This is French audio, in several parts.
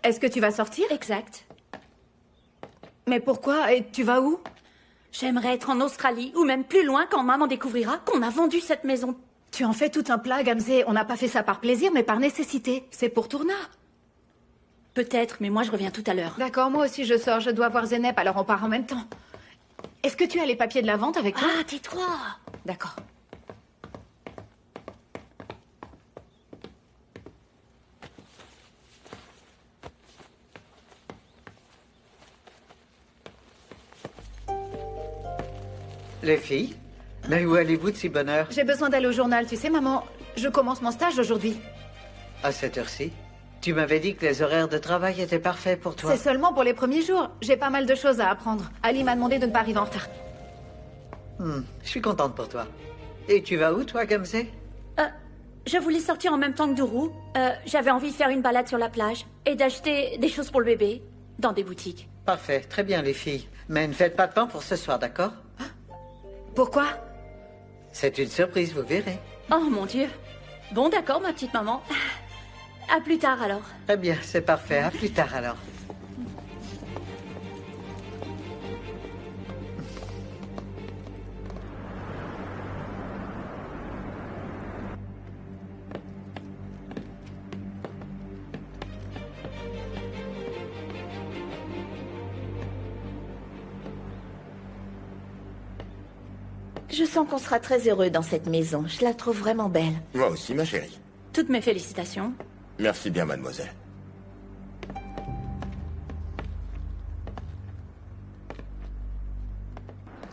Est-ce que tu vas sortir? Exact. Mais pourquoi? Et tu vas où? J'aimerais être en Australie, ou même plus loin quand maman découvrira qu'on a vendu cette maison. Tu en fais tout un plat, Gamzé. On n'a pas fait ça par plaisir, mais par nécessité. C'est pour Tourna. Peut-être, mais moi je reviens tout à l'heure. D'accord, moi aussi je sors. Je dois voir Zeynep, alors on part en même temps. Est-ce que tu as les papiers de la vente avec toi? Ah, tais-toi. D'accord. Les filles, mais où allez-vous de si bonne heure? J'ai besoin d'aller au journal, tu sais, maman. Je commence mon stage aujourd'hui. À cette heure-ci? Tu m'avais dit que les horaires de travail étaient parfaits pour toi. C'est seulement pour les premiers jours. J'ai pas mal de choses à apprendre. Ali m'a demandé de ne pas arriver en retard. Je suis contente pour toi. Et tu vas où, toi, Gamzé? Je voulais sortir en même temps que Dourou. J'avais envie de faire une balade sur la plage et d'acheter des choses pour le bébé dans des boutiques. Parfait, très bien, les filles. Mais ne faites pas de pain pour ce soir, d'accord? Pourquoi? C'est une surprise, vous verrez. Oh mon Dieu. Bon, d'accord, ma petite maman. À plus tard alors. Très bien, c'est parfait. À plus tard, alors. Je sens qu'on sera très heureux dans cette maison. Je la trouve vraiment belle. Moi aussi, ma chérie. Toutes mes félicitations. Merci bien, mademoiselle.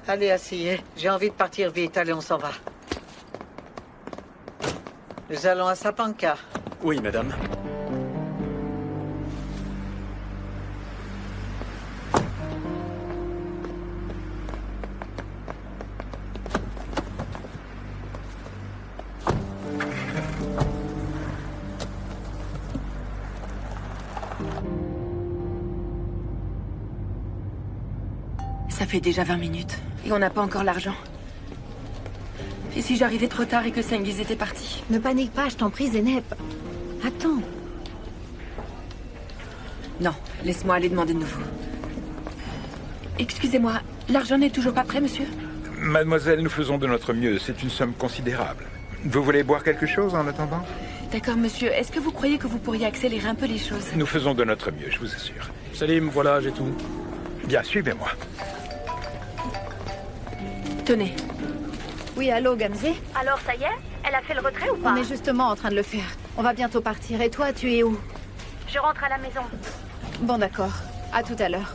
Allez, asseyez. J'ai envie de partir vite. Allez, on s'en va. Nous allons à Sapanca. Oui, madame. Ça fait déjà 20 minutes. Et on n'a pas encore l'argent. Et si j'arrivais trop tard et que Sengiz était parti? Ne panique pas, je t'en prie, Zeynep. Attends. Non, laisse-moi aller demander de nouveau. Excusez-moi, l'argent n'est toujours pas prêt, monsieur? Mademoiselle, nous faisons de notre mieux. C'est une somme considérable. Vous voulez boire quelque chose en attendant? D'accord, monsieur. Est-ce que vous croyez que vous pourriez accélérer un peu les choses? Nous faisons de notre mieux, je vous assure. Salim, voilà, j'ai tout. Bien, suivez-moi. Tenez. Oui, allô, Gamzé? Alors ça y est? Elle a fait le retrait ou pas? On est justement en train de le faire. On va bientôt partir. Et toi, tu es où? Je rentre à la maison. Bon, d'accord. À tout à l'heure.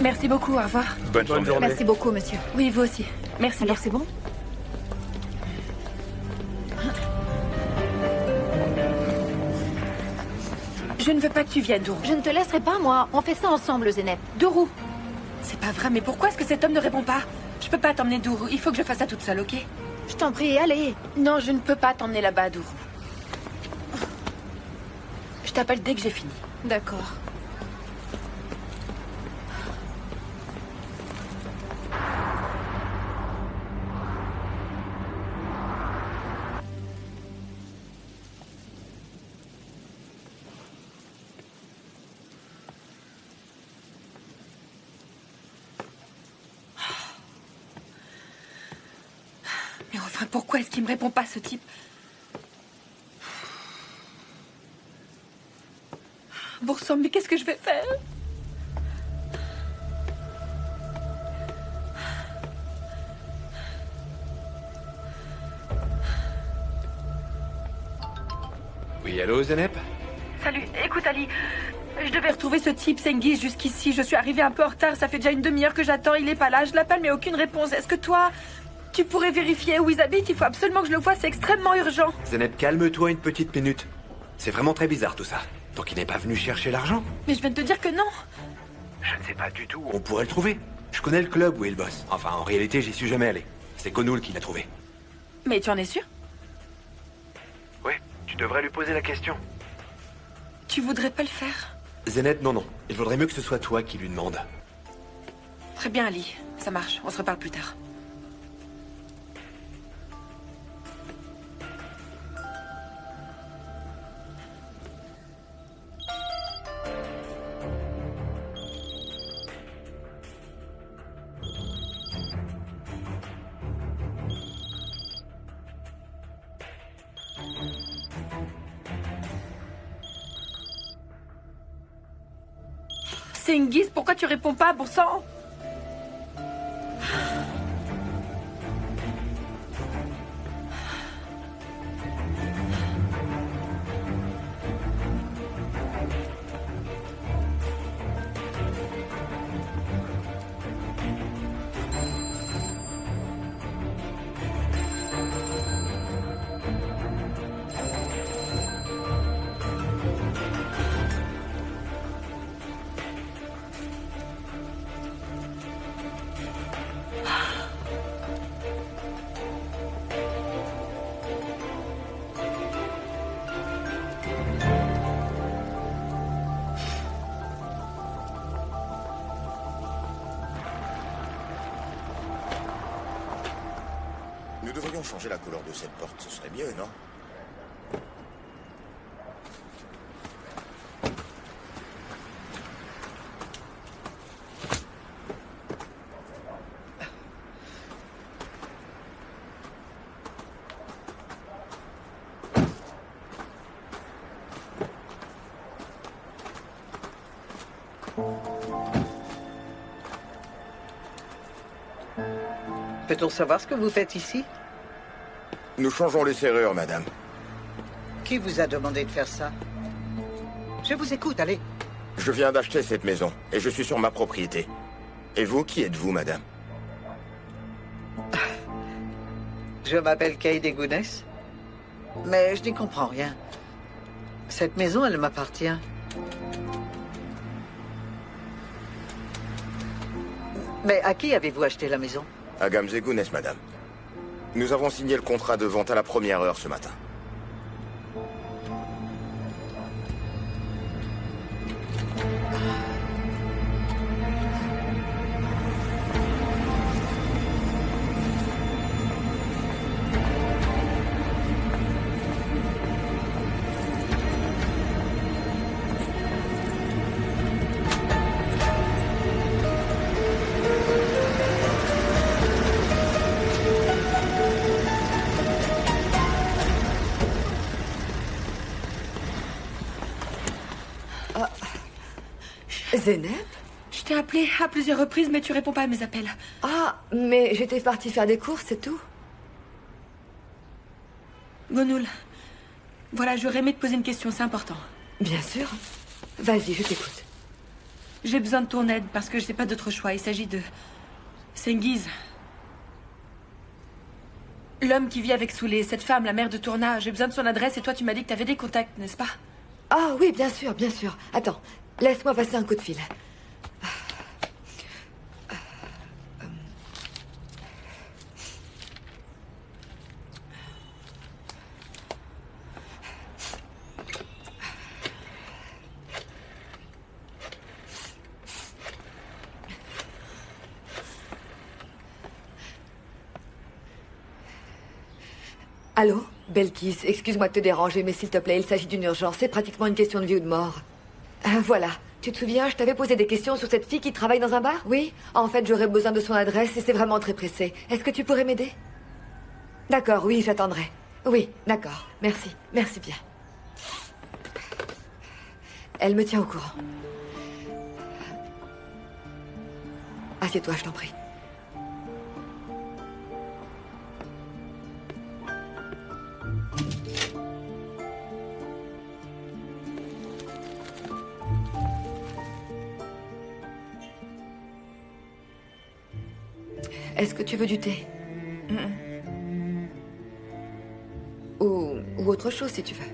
Merci beaucoup, au revoir. Bonne journée. Merci beaucoup, monsieur. Oui, vous aussi. Merci Alors, bien. c'est bon? Je ne veux pas que tu viennes, Dourou. Je ne te laisserai pas, moi. On fait ça ensemble, Zeynep. Dourou! C'est pas vrai, mais pourquoi est-ce que cet homme ne répond pas? Je peux pas t'emmener, Dourou. Il faut que je fasse ça toute seule, ok? Je t'en prie, allez. Non, je ne peux pas t'emmener là-bas, Dourou. Je t'appelle dès que j'ai fini. D'accord. Mais enfin, pourquoi est-ce qu'il me répond pas, ce type? Boursam, mais qu'est-ce que je vais faire? Oui, allô, Zeynep? Salut, écoute Ali, je devais retrouver ce type Sengiz jusqu'ici. Je suis arrivée un peu en retard, ça fait déjà une demi-heure que j'attends, il est pas là, je l'appelle mais aucune réponse. Est-ce que toi, tu pourrais vérifier où ils habitent? Il faut absolument que je le voie, c'est extrêmement urgent. Zeynep, calme-toi une petite minute. C'est vraiment très bizarre tout ça. Donc il n'est pas venu chercher l'argent? Mais je viens de te dire que non. Je ne sais pas du tout où on pourrait le trouver. Je connais le club où il bosse. Enfin, en réalité, j'y suis jamais allé. C'est Konoul qui l'a trouvé. Mais tu en es sûr? Tu devrais lui poser la question. Tu voudrais pas le faire? Zeynep, non, non. Il vaudrait mieux que ce soit toi qui lui demande. Très bien, Ali. Ça marche. On se reparle plus tard. Cengiz, pourquoi tu réponds pas, bon sang? Nous devrions changer la couleur de cette porte, ce serait mieux, non? Peut-on savoir ce que vous faites ici? Nous changeons les serrures, madame. Qui vous a demandé de faire ça? Je vous écoute, allez. Je viens d'acheter cette maison, et je suis sur ma propriété. Et vous, qui êtes-vous, madame? Je m'appelle Kay Degounès, mais je n'y comprends rien. Cette maison, elle m'appartient. Mais à qui avez-vous acheté la maison? À Gamzegounès, madame. Nous avons signé le contrat de vente à la première heure ce matin. Zeynep? Je t'ai appelé à plusieurs reprises, mais tu réponds pas à mes appels. Ah, mais j'étais partie faire des courses, c'est tout. Gonoul, voilà, j'aurais aimé te poser une question, c'est important. Bien sûr. Vas-y, je t'écoute. J'ai besoin de ton aide parce que je n'ai pas d'autre choix. Il s'agit de Cengiz. L'homme qui vit avec Soulé, cette femme, la mère de Tourna. J'ai besoin de son adresse et toi, tu m'as dit que tu avais des contacts, n'est-ce pas? Ah oui, bien sûr, bien sûr. Attends, laisse-moi passer un coup de fil. Allô, Belkis, excuse-moi de te déranger, mais s'il te plaît, il s'agit d'une urgence. C'est pratiquement une question de vie ou de mort. Voilà. Tu te souviens, je t'avais posé des questions sur cette fille qui travaille dans un bar? Oui. En fait, j'aurais besoin de son adresse et c'est vraiment très pressé. Est-ce que tu pourrais m'aider? D'accord, oui, j'attendrai. Oui, d'accord. Merci. Merci bien. Elle me tient au courant. Assieds-toi, je t'en prie. Est-ce que tu veux du thé? Ou autre chose, si tu veux.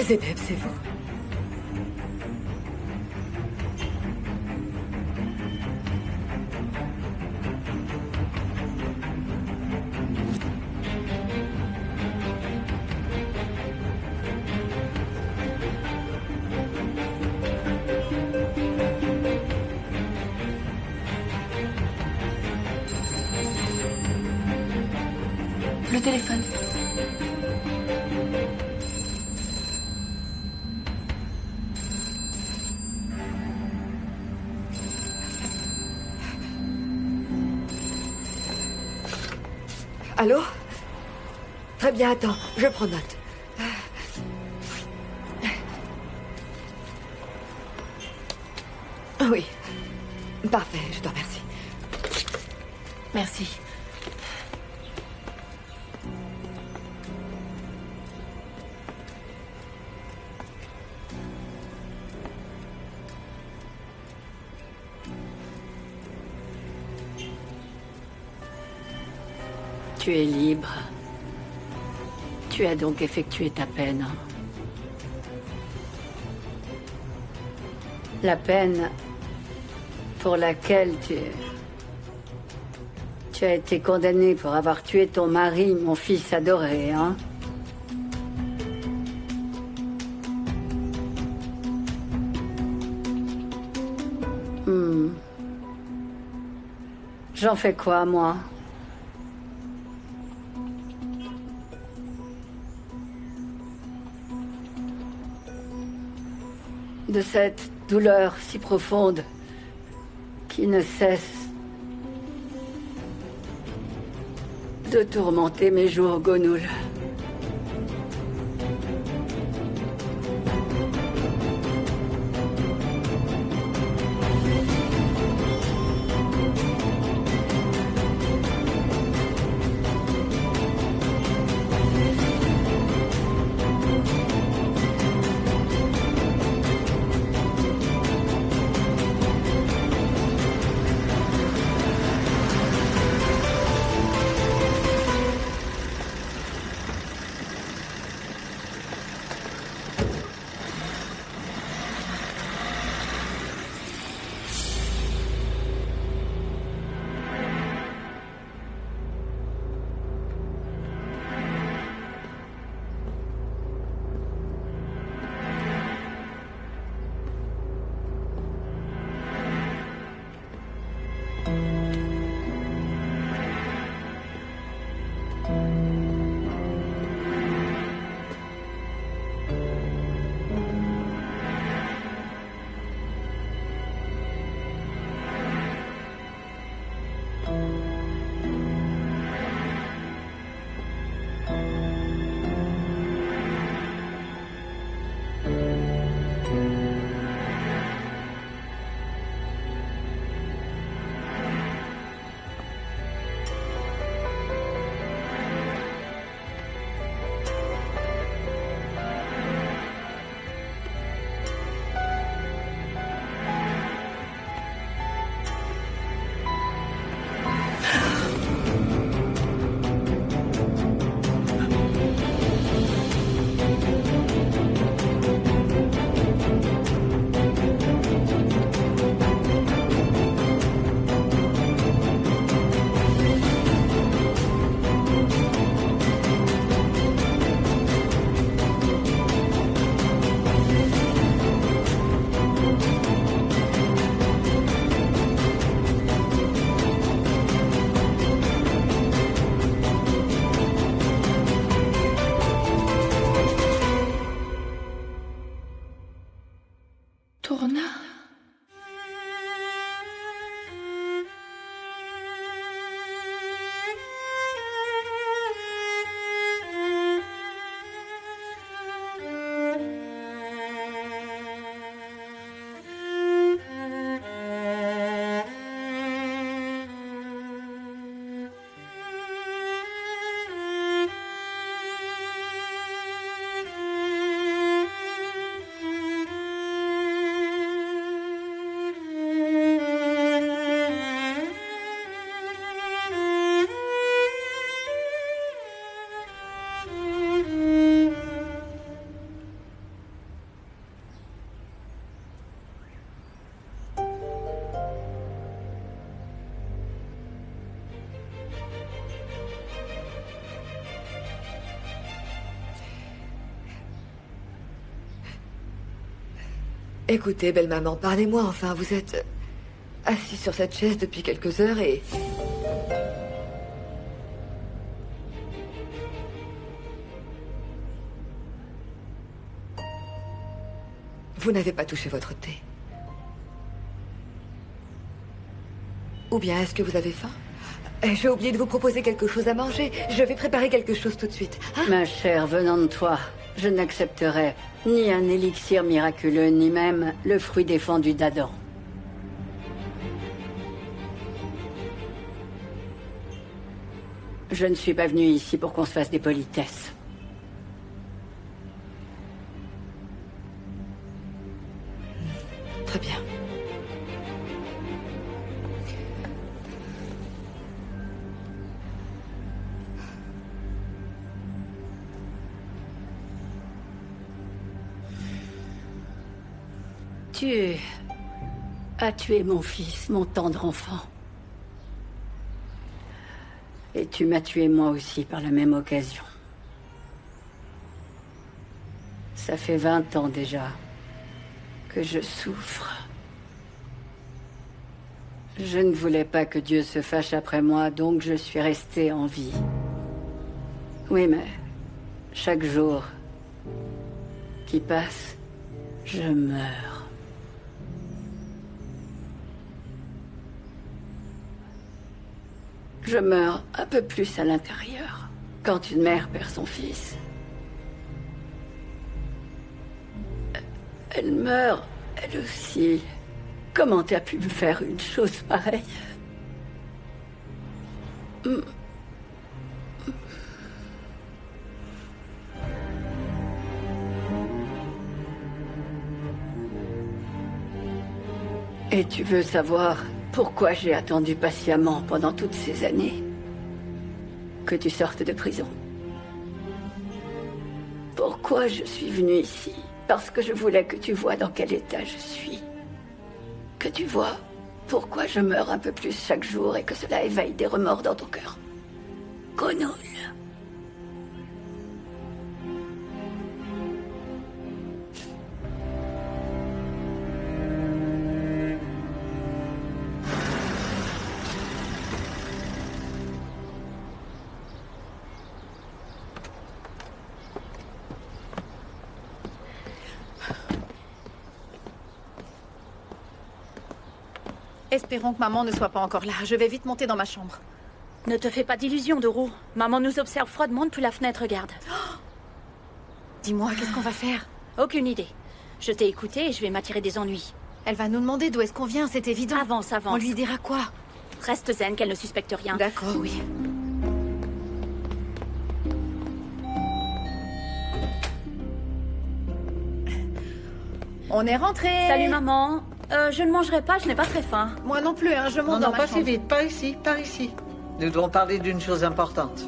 Zeynep, c'est vous? Le téléphone. Allô? Très bien, attends, je prends note. Oui. Parfait, je te remercie. Merci. Tu es libre. Tu as donc effectué ta peine. La peine pour laquelle tu as été condamné pour avoir tué ton mari, mon fils adoré, hein? J'en fais quoi, moi? De cette douleur si profonde qui ne cesse de tourmenter mes jours, Gonoul. Écoutez, belle maman, parlez-moi enfin. Vous êtes assis sur cette chaise depuis quelques heures et... Vous n'avez pas touché votre thé. Ou bien est-ce que vous avez faim? J'ai oublié de vous proposer quelque chose à manger. Je vais préparer quelque chose tout de suite. Hein? Ma chère, venant de toi, je n'accepterai ni un élixir miraculeux, ni même le fruit défendu d'Adam. Je ne suis pas venue ici pour qu'on se fasse des politesses. Très bien. Tu as tué mon fils, mon tendre enfant. Et tu m'as tué moi aussi par la même occasion. Ça fait 20 ans déjà que je souffre. Je ne voulais pas que Dieu se fâche après moi, donc je suis restée en vie. Oui, mais chaque jour qui passe, je meurs. Je meurs un peu plus à l'intérieur quand une mère perd son fils. Elle meurt, elle aussi. Comment t'as pu me faire une chose pareille? Et tu veux savoir pourquoi j'ai attendu patiemment pendant toutes ces années que tu sortes de prison? Pourquoi je suis venue ici? Parce que je voulais que tu vois dans quel état je suis. Que tu vois pourquoi je meurs un peu plus chaque jour et que cela éveille des remords dans ton cœur. Connol. Espérons que maman ne soit pas encore là. Je vais vite monter dans ma chambre. Ne te fais pas d'illusions, Doro. Maman nous observe froidement depuis la fenêtre, regarde. Dis-moi, qu'est-ce qu'on va faire? Aucune idée. Je t'ai écouté et je vais m'attirer des ennuis. Elle va nous demander d'où est-ce qu'on vient, c'est évident. Avance, avance. On lui dira quoi? Reste zen, qu'elle ne suspecte rien. D'accord, oui. On est rentré. Salut, maman. Je ne mangerai pas, je n'ai pas très faim. Moi non plus, hein, je monte Non, dans non, ma pas chambre. si vite, pas ici, pas ici. Nous devons parler d'une chose importante.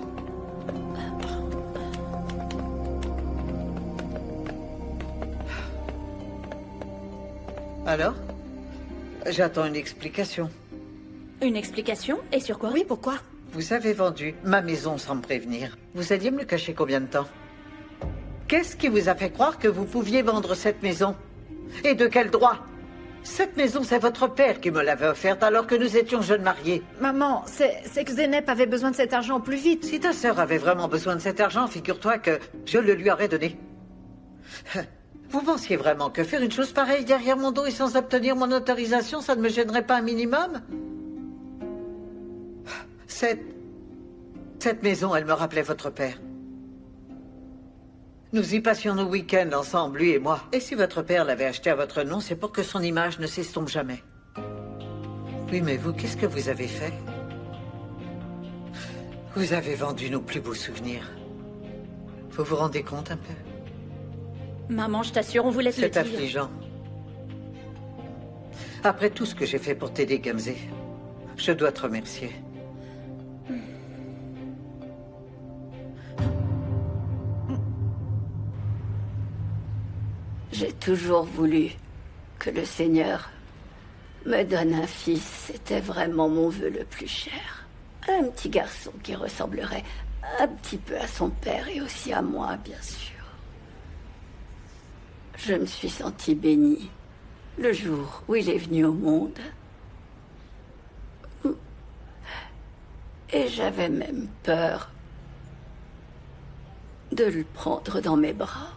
Alors? J'attends une explication. Une explication? Et sur quoi? Oui, pourquoi? Vous avez vendu ma maison sans me prévenir. Vous alliez me le cacher combien de temps? Qu'est-ce qui vous a fait croire que vous pouviez vendre cette maison? Et de quel droit? Cette maison, c'est votre père qui me l'avait offerte alors que nous étions jeunes mariés. Maman, c'est que Zeynep avait besoin de cet argent au plus vite. Si ta sœur avait vraiment besoin de cet argent, figure-toi que je le lui aurais donné. Vous pensiez vraiment que faire une chose pareille derrière mon dos et sans obtenir mon autorisation, ça ne me gênerait pas un minimum? Cette maison, elle me rappelait votre père. Nous y passions nos week-ends ensemble, lui et moi. Et si votre père l'avait acheté à votre nom, c'est pour que son image ne s'estompe jamais. Oui, mais vous, qu'est-ce que vous avez fait? Vous avez vendu nos plus beaux souvenirs. Vous vous rendez compte un peu? Maman, je t'assure, on vous laisse le C'est dire. affligeant. Après tout ce que j'ai fait pour t'aider, Gamzé, je dois te remercier. J'ai toujours voulu que le Seigneur me donne un fils. C'était vraiment mon vœu le plus cher. Un petit garçon qui ressemblerait un petit peu à son père et aussi à moi, bien sûr. Je me suis sentie bénie le jour où il est venu au monde. Et j'avais même peur de le prendre dans mes bras.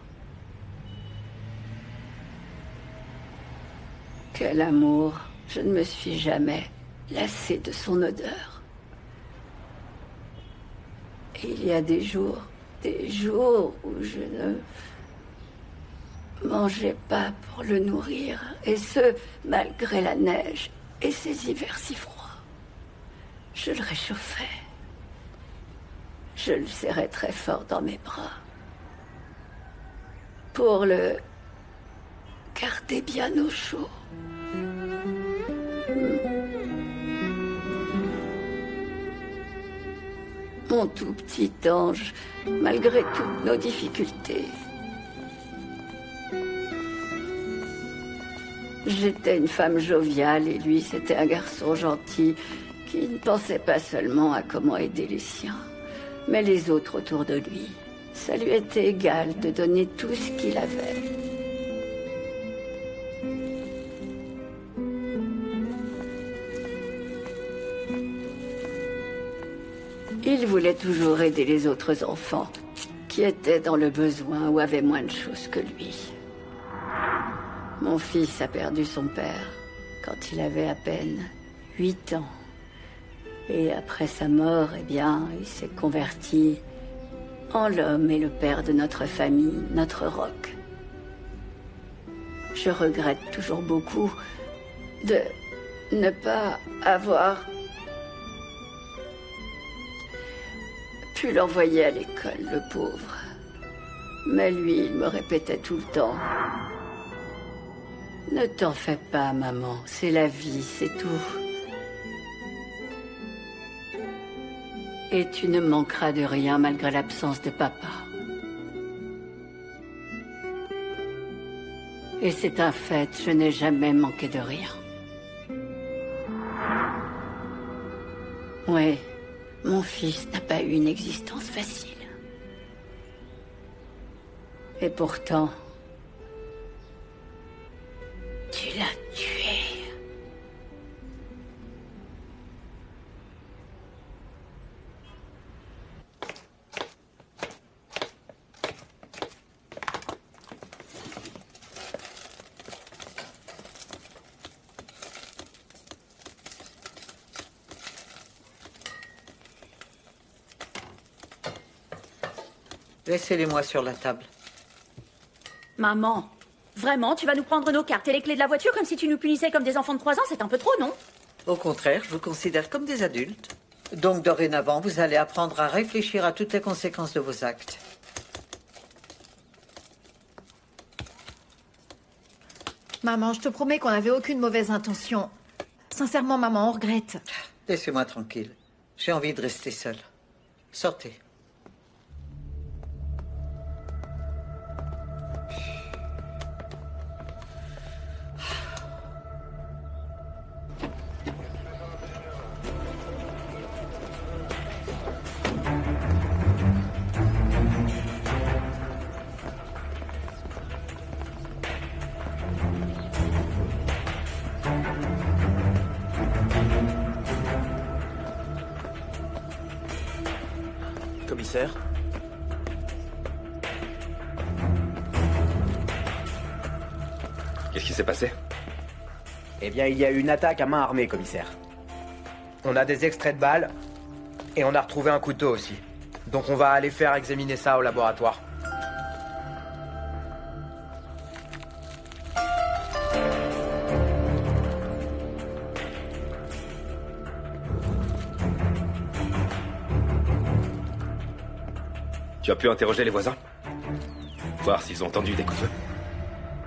Quel amour! Je ne me suis jamais lassée de son odeur. Et il y a des jours où je ne mangeais pas pour le nourrir, et ce, malgré la neige et ces hivers si froids. Je le réchauffais. Je le serrais très fort dans mes bras pour le garder bien au chaud. Mon tout petit ange, malgré toutes nos difficultés. J'étais une femme joviale et lui, c'était un garçon gentil qui ne pensait pas seulement à comment aider les siens, mais les autres autour de lui. Ça lui était égal de donner tout ce qu'il avait. Il voulait toujours aider les autres enfants qui étaient dans le besoin ou avaient moins de choses que lui. Mon fils a perdu son père quand il avait à peine 8 ans. Et après sa mort, eh bien, il s'est converti en l'homme et le père de notre famille, notre roc. Je regrette toujours beaucoup de ne pas avoir pu l'envoyer à l'école, le pauvre. Mais lui, il me répétait tout le temps: ne t'en fais pas, maman, c'est la vie, c'est tout. Et tu ne manqueras de rien malgré l'absence de papa. Et c'est un fait, je n'ai jamais manqué de rien. Oui, mon fils n'a pas eu une existence facile. Et pourtant, tu l'as tué. Laissez-les-moi sur la table. Maman, vraiment, tu vas nous prendre nos cartes et les clés de la voiture comme si tu nous punissais comme des enfants de 3 ans? C'est un peu trop, non? Au contraire, je vous considère comme des adultes. Donc, dorénavant, vous allez apprendre à réfléchir à toutes les conséquences de vos actes. Maman, je te promets qu'on n'avait aucune mauvaise intention. Sincèrement, maman, on regrette. Laissez-moi tranquille. J'ai envie de rester seule. Sortez. Commissaire? Qu'est-ce qui s'est passé? Eh bien, il y a eu une attaque à main armée, commissaire. On a des extraits de balles et on a retrouvé un couteau aussi. Donc on va aller faire examiner ça au laboratoire. Tu as pu interroger les voisins? Voir s'ils ont entendu des coups de feu?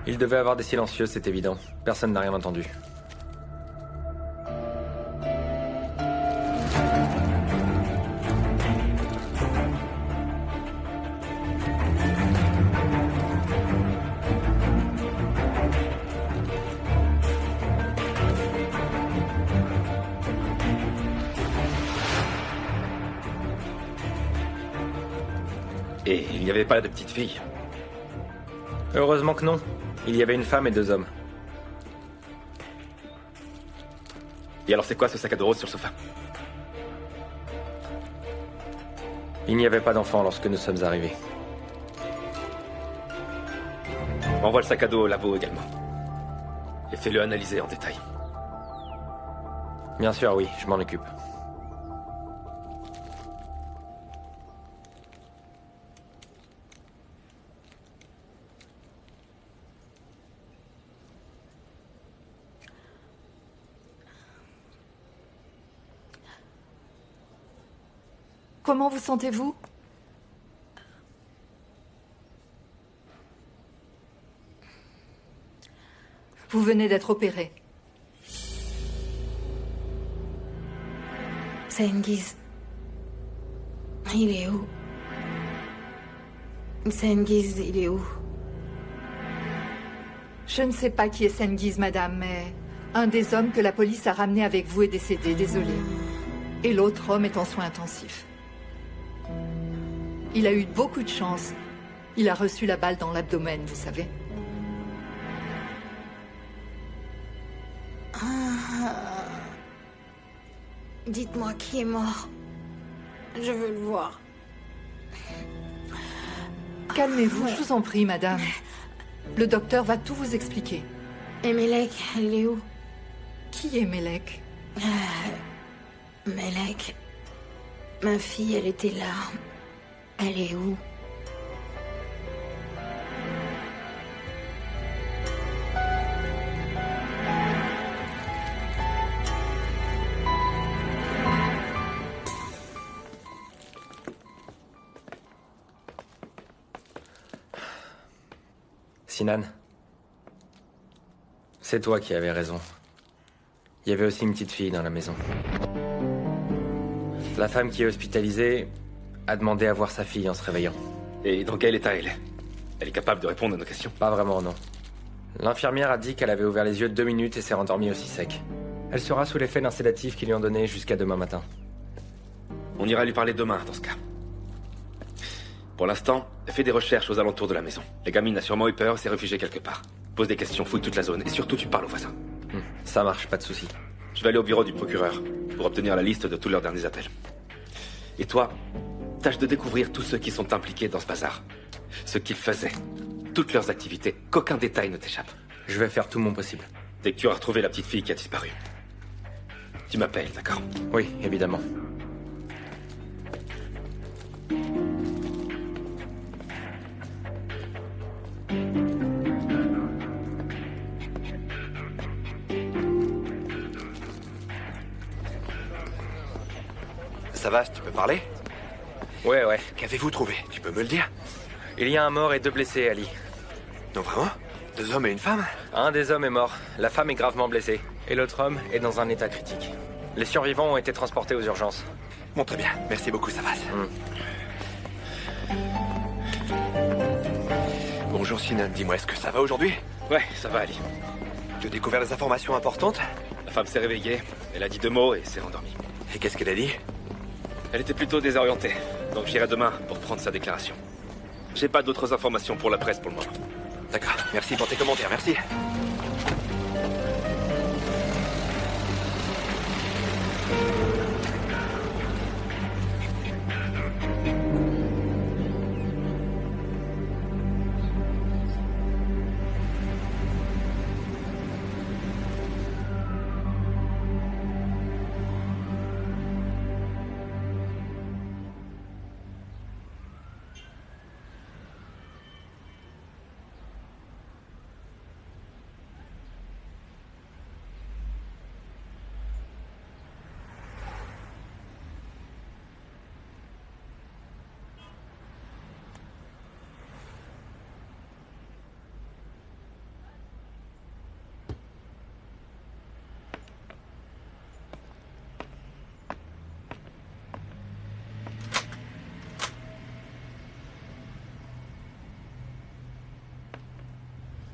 Il devait avoir des silencieux, c'est évident. Personne n'a rien entendu. Et il n'y avait pas de petite fille? Heureusement que non. Il y avait une femme et 2 hommes. Et alors c'est quoi ce sac à dos rose sur le sofa? Il n'y avait pas d'enfant lorsque nous sommes arrivés. Envoie le sac à dos au labo également. Et fais-le analyser en détail. Bien sûr, oui, je m'en occupe. Comment vous sentez-vous? Vous venez d'être opéré. Cengiz. Il est où? Cengiz, il est où? Je ne sais pas qui est Cengiz, madame, mais un des hommes que la police a ramené avec vous est décédé, désolé. Et l'autre homme est en soins intensifs. Il a eu beaucoup de chance. Il a reçu la balle dans l'abdomen, vous savez. Dites-moi qui est mort. Je veux le voir. Calmez-vous, je vous en prie, madame. Le docteur va tout vous expliquer. Et Melek, elle est où? Qui est Melek? Melek. Ma fille, elle était là. Elle est où? Sinan, c'est toi qui avais raison. Il y avait aussi une petite fille dans la maison. La femme qui est hospitalisée a demandé à voir sa fille en se réveillant. Et dans quel état elle est? Elle est capable de répondre à nos questions? Pas vraiment, non. L'infirmière a dit qu'elle avait ouvert les yeux 2 minutes et s'est rendormie aussi sec. Elle sera sous l'effet d'un sédatif qu'ils lui ont donné jusqu'à demain matin. On ira lui parler demain, dans ce cas. Pour l'instant, fais des recherches aux alentours de la maison. La gamine a sûrement eu peur et s'est réfugiée quelque part. Pose des questions, fouille toute la zone et surtout tu parles aux voisins. Ça marche, pas de souci. Je vais aller au bureau du procureur pour obtenir la liste de tous leurs derniers appels. Et toi, tâche de découvrir tous ceux qui sont impliqués dans ce bazar. Ce qu'ils faisaient, toutes leurs activités, qu'aucun détail ne t'échappe. Je vais faire tout mon possible. Dès que tu auras retrouvé la petite fille qui a disparu, tu m'appelles, d'accord? Oui, évidemment. Ça va, tu peux parler? Ouais. Qu'avez-vous trouvé? Tu peux me le dire? Il y a un mort et 2 blessés, Ali. Non, vraiment? 2 hommes et une femme? Un des hommes est mort. La femme est gravement blessée. Et l'autre homme est dans un état critique. Les survivants ont été transportés aux urgences. Bon, très bien. Merci beaucoup, Savas. Bonjour, Sinan. Dis-moi, est-ce que ça va aujourd'hui? Ouais, ça va, Ali. Tu as découvert des informations importantes? La femme s'est réveillée, elle a dit 2 mots et s'est rendormie. Et qu'est-ce qu'elle a dit? Elle était plutôt désorientée, donc j'irai demain pour prendre sa déclaration. J'ai pas d'autres informations pour la presse pour le moment. D'accord, merci pour tes commentaires, merci.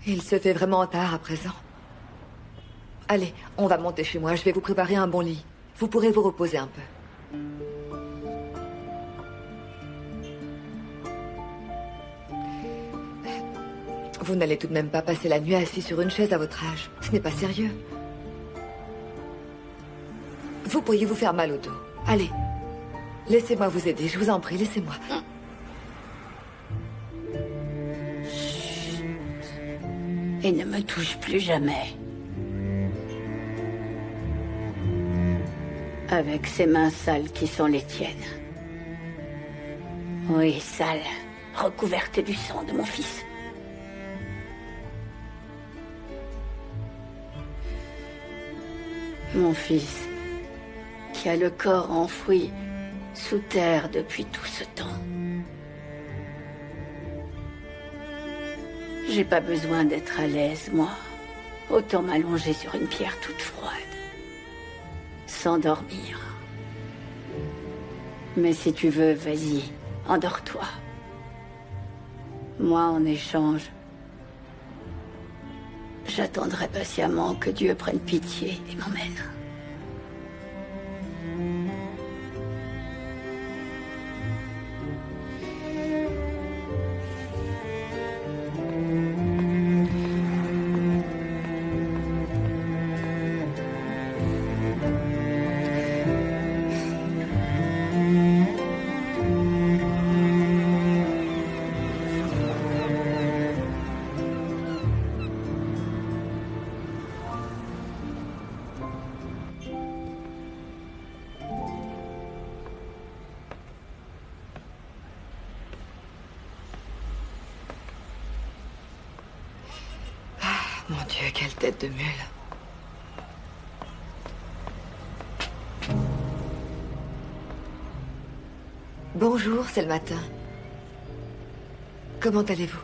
Il se fait vraiment tard à présent. Allez, on va monter chez moi. Je vais vous préparer un bon lit. Vous pourrez vous reposer un peu. Vous n'allez tout de même pas passer la nuit assis sur une chaise à votre âge. Ce n'est pas sérieux. Vous pourriez vous faire mal au dos. Allez. Laissez-moi vous aider, je vous en prie, laissez-moi. Chut. Et ne me touche plus jamais. Avec ces mains sales qui sont les tiennes. Oui, sales, recouvertes du sang de mon fils. Mon fils, qui a le corps enfoui sous terre depuis tout ce temps. J'ai pas besoin d'être à l'aise, moi. Autant m'allonger sur une pierre toute froide. S'endormir. Mais si tu veux, vas-y, endors-toi. Moi, en échange, j'attendrai patiemment que Dieu prenne pitié et m'emmène. Mon Dieu, quelle tête de mule. Bonjour, c'est le matin. Comment allez-vous?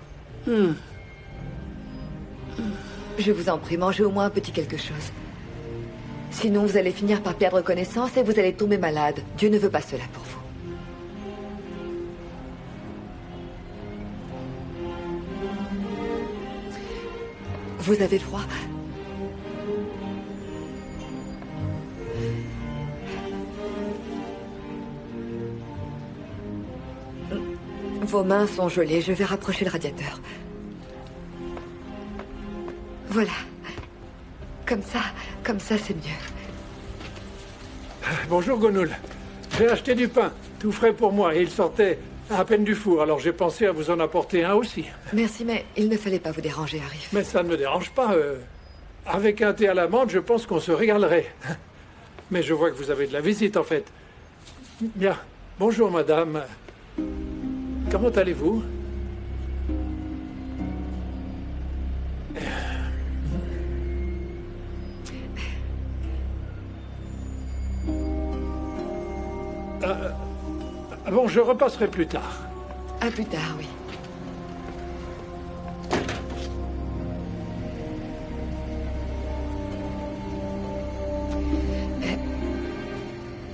Je vous en prie, mangez au moins un petit quelque chose. Sinon, vous allez finir par perdre connaissance et vous allez tomber malade. Dieu ne veut pas cela pour vous. Vous avez froid? Vos mains sont gelées, je vais rapprocher le radiateur. Voilà. Comme ça c'est mieux. Bonjour Gonoul. J'ai acheté du pain, tout frais pour moi, et il sortait à peine du four, alors j'ai pensé à vous en apporter un aussi. Merci, mais il ne fallait pas vous déranger, Arif. Mais ça ne me dérange pas. Avec un thé à la menthe, je pense qu'on se régalerait. Mais je vois que vous avez de la visite, en fait. Bien. Bonjour, madame. Comment allez-vous? Bon, je repasserai plus tard. À plus tard, oui.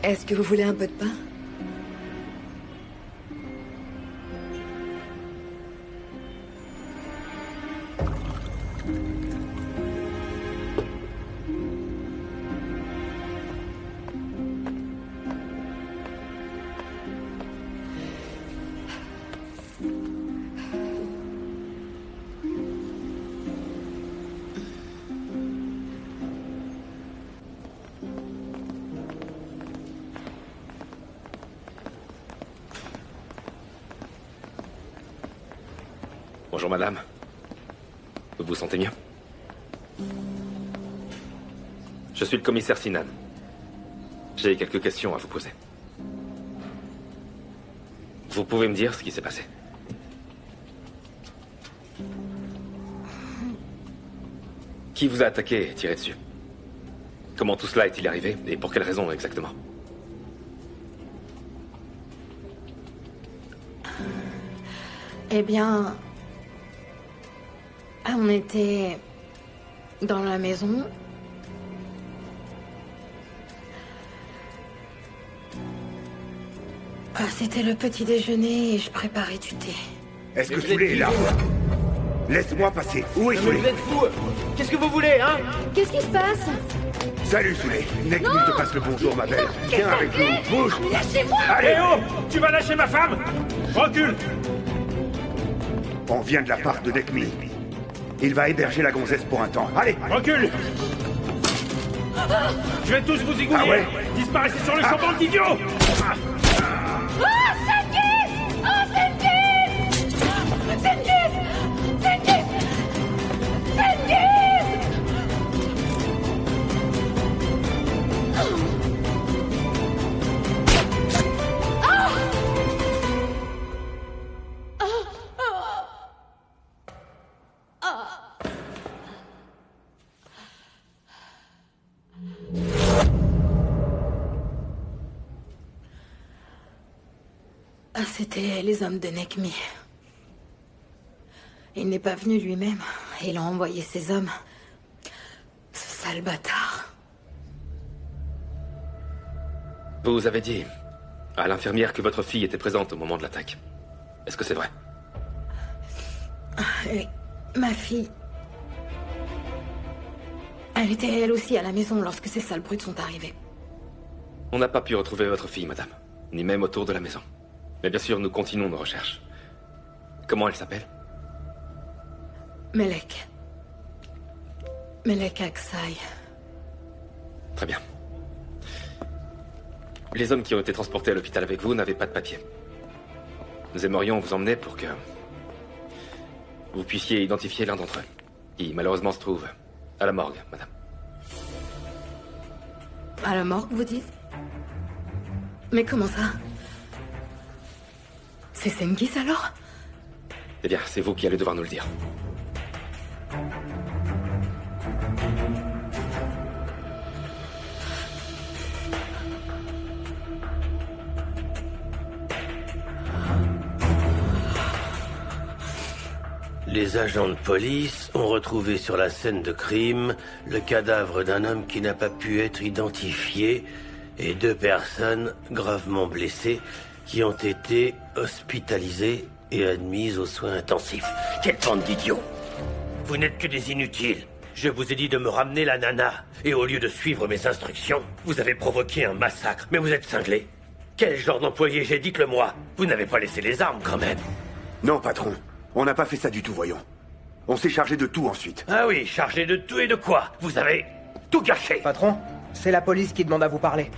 Est-ce que vous voulez un peu de pain? Bonjour madame. Vous vous sentez mieux? Je suis le commissaire Sinan. J'ai quelques questions à vous poser. Vous pouvez me dire ce qui s'est passé? Qui vous a attaqué et tiré dessus? Comment tout cela est-il arrivé et pour quelle raison exactement? Eh bien, on était dans la maison. C'était le petit déjeuner et je préparais du thé. Est-ce que Soulé est là? Laisse-moi passer. Où est Non, mais Soulé? vous êtes fou. Qu'est-ce que vous voulez, hein? Qu'est-ce qui se passe? Salut Soulé. Nekmi te passe le bonjour, ma belle. Viens avec nous. Bouge. Lâchez-moi! Allez, oh! Tu vas lâcher ma femme? Recule! On vient de la part de Nekmi. Il va héberger la gonzesse pour un temps. Allez! Recule! Je vais tous vous égouiller! Ah ouais? Disparaissez sur le champ, bande d'idiots! Oh, Senghis! Oh, Senghis! Senghis! Senghis! Senghis! C'était les hommes de Nekmi. Il n'est pas venu lui-même. Il a envoyé ses hommes. Ce sale bâtard. Vous avez dit à l'infirmière que votre fille était présente au moment de l'attaque. Est-ce que c'est vrai? Oui, ma fille... Elle était elle aussi à la maison lorsque ces sales brutes sont arrivées. On n'a pas pu retrouver votre fille, madame. Ni même autour de la maison. Mais bien sûr, nous continuons nos recherches. Comment elle s'appelle? Melek. Melek Aksai. Très bien. Les hommes qui ont été transportés à l'hôpital avec vous n'avaient pas de papier. Nous aimerions vous emmener pour que vous puissiez identifier l'un d'entre eux, qui malheureusement se trouve à la morgue, madame. À la morgue, vous dites? Mais comment ça? C'est Senghis alors? Eh bien, c'est vous qui allez devoir nous le dire. Les agents de police ont retrouvé sur la scène de crime le cadavre d'un homme qui n'a pas pu être identifié et 2 personnes gravement blessées qui ont été hospitalisées et admises aux soins intensifs. Quelle bande d'idiots! Vous n'êtes que des inutiles. Je vous ai dit de me ramener la nana, et au lieu de suivre mes instructions, vous avez provoqué un massacre. Mais vous êtes cinglés. Quel genre d'employé? J'ai dit que le moi. Vous n'avez pas laissé les armes, quand même. Non, patron. On n'a pas fait ça du tout, voyons. On s'est chargé de tout ensuite. Ah oui, chargé de tout et de quoi? Vous avez tout gâché. Patron, c'est la police qui demande à vous parler.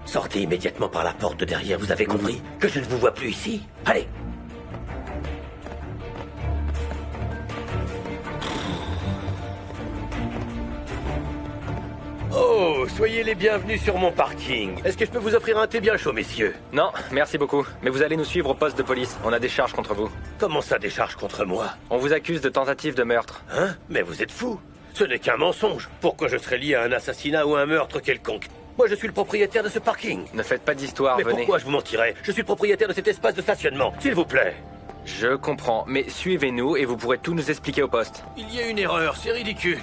Sortez immédiatement par la porte de derrière, vous avez compris? Que je ne vous vois plus ici. Allez. Oh, soyez les bienvenus sur mon parking. Est-ce que je peux vous offrir un thé bien chaud, messieurs? Non, merci beaucoup. Mais vous allez nous suivre au poste de police. On a des charges contre vous. Comment ça, des charges contre moi? On vous accuse de tentative de meurtre. Hein? Mais vous êtes fous. Ce n'est qu'un mensonge. Pourquoi je serais lié à un assassinat ou un meurtre quelconque? Moi, je suis le propriétaire de ce parking. Ne faites pas d'histoire, Mais venez. pourquoi je vous mentirais? Je suis le propriétaire de cet espace de stationnement, s'il vous plaît. Je comprends, mais suivez-nous et vous pourrez tout nous expliquer au poste. Il y a une erreur, c'est ridicule.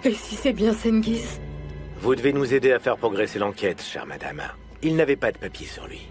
Et si c'est bien Senghis? Vous devez nous aider à faire progresser l'enquête, chère madame. Il n'avait pas de papier sur lui.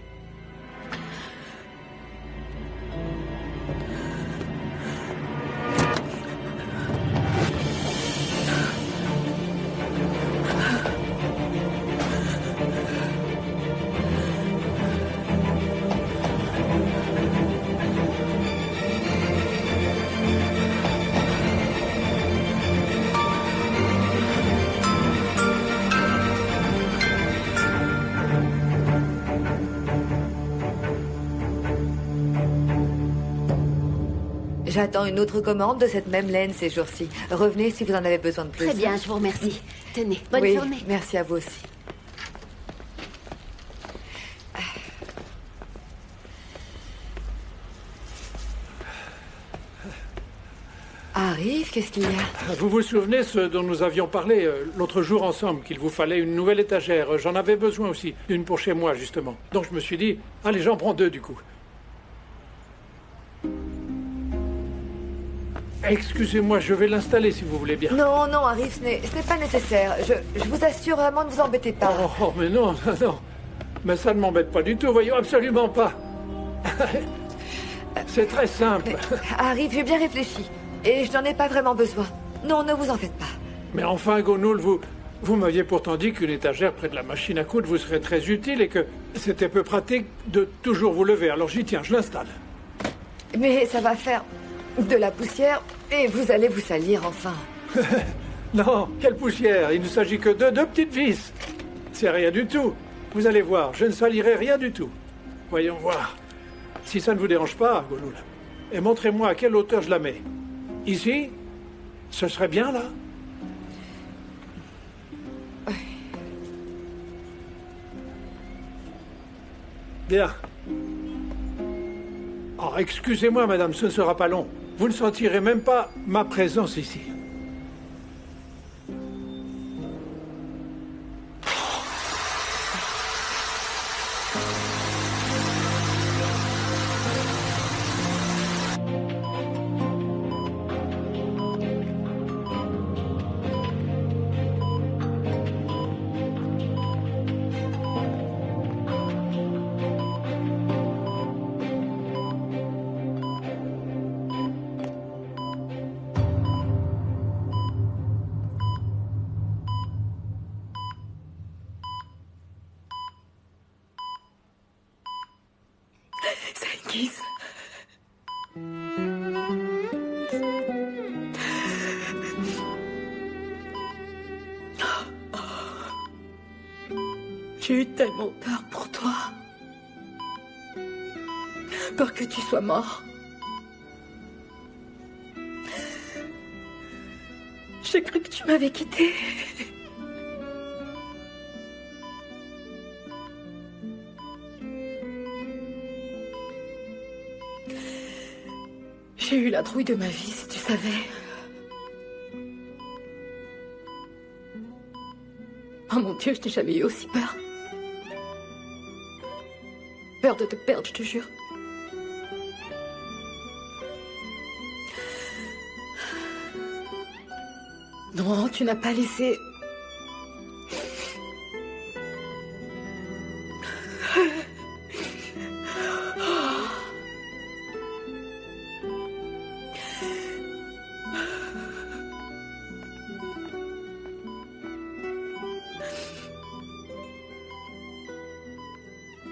J'attends une autre commande de cette même laine ces jours-ci. Revenez si vous en avez besoin de plus. Très bien, je vous remercie. Tenez, bonne oui, journée. Merci à vous aussi. Arrive, qu'est-ce qu'il y a? Vous vous souvenez ce dont nous avions parlé l'autre jour ensemble, qu'il vous fallait une nouvelle étagère? J'en avais besoin aussi, une pour chez moi justement. Donc je me suis dit, allez, j'en prends 2 du coup. Excusez-moi, je vais l'installer si vous voulez bien. Non, non, Arif, ce n'est pas nécessaire. Je vous assure vraiment, ne vous embêtez pas. Oh, mais non, non. Mais ça ne m'embête pas du tout, voyons, absolument pas. C'est très simple. Arif, j'ai bien réfléchi. Et je n'en ai pas vraiment besoin. Non, ne vous en faites pas. Mais enfin, Gonoul, vous m'aviez pourtant dit qu'une étagère près de la machine à coudre vous serait très utile et que c'était peu pratique de toujours vous lever. Alors j'y tiens, je l'installe. Mais ça va faire de la poussière et vous allez vous salir enfin. Non, quelle poussière? Il ne s'agit que de 2 petites vis. C'est rien du tout. Vous allez voir, je ne salirai rien du tout. Voyons voir. Si ça ne vous dérange pas, Gonoul. Et montrez-moi à quelle hauteur je la mets. Ici? Ce serait bien, là? Bien. Oh, excusez-moi, madame, ce ne sera pas long. Vous ne sentirez même pas ma présence ici. Cengiz. J'ai eu tellement peur pour toi. Peur que tu sois mort. J'ai cru que tu m'avais quitté. J'ai eu la trouille de ma vie, si tu savais. Oh mon Dieu, je n'ai jamais eu aussi peur. Peur de te perdre, je te jure. Non, tu n'as pas laissé...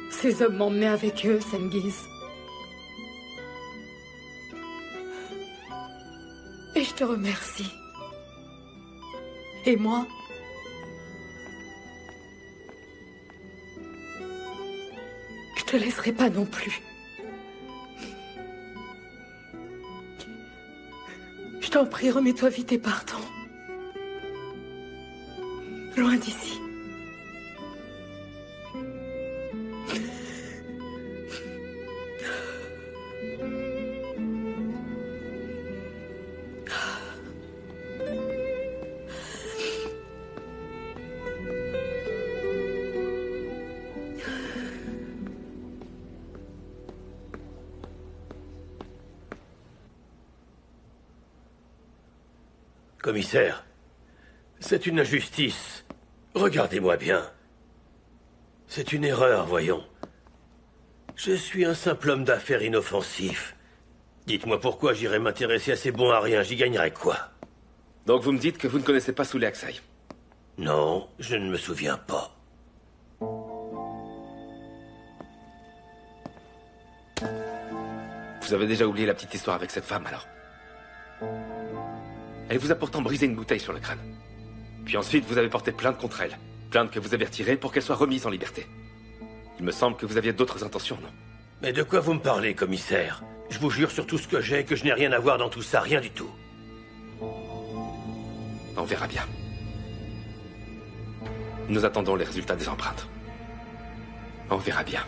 Ces hommes m'emmenaient avec eux, Cengiz. Et je te remercie. Et moi, je te laisserai pas non plus. Je t'en prie, remets-toi vite et partons. Loin d'ici. Commissaire, c'est une injustice. Regardez-moi bien. C'est une erreur, voyons. Je suis un simple homme d'affaires inoffensif. Dites-moi pourquoi j'irais m'intéresser à ces bons à rien, j'y gagnerais quoi? Donc vous me dites que vous ne connaissez pas Souley Aksai? Non, je ne me souviens pas. Vous avez déjà oublié la petite histoire avec cette femme, alors? Elle vous a pourtant brisé une bouteille sur le crâne. Puis ensuite, vous avez porté plainte contre elle. Plainte que vous avez retirée pour qu'elle soit remise en liberté. Il me semble que vous aviez d'autres intentions, non? Mais de quoi vous me parlez, commissaire? Je vous jure sur tout ce que j'ai que je n'ai rien à voir dans tout ça, rien du tout. On verra bien. Nous attendons les résultats des empreintes. On verra bien.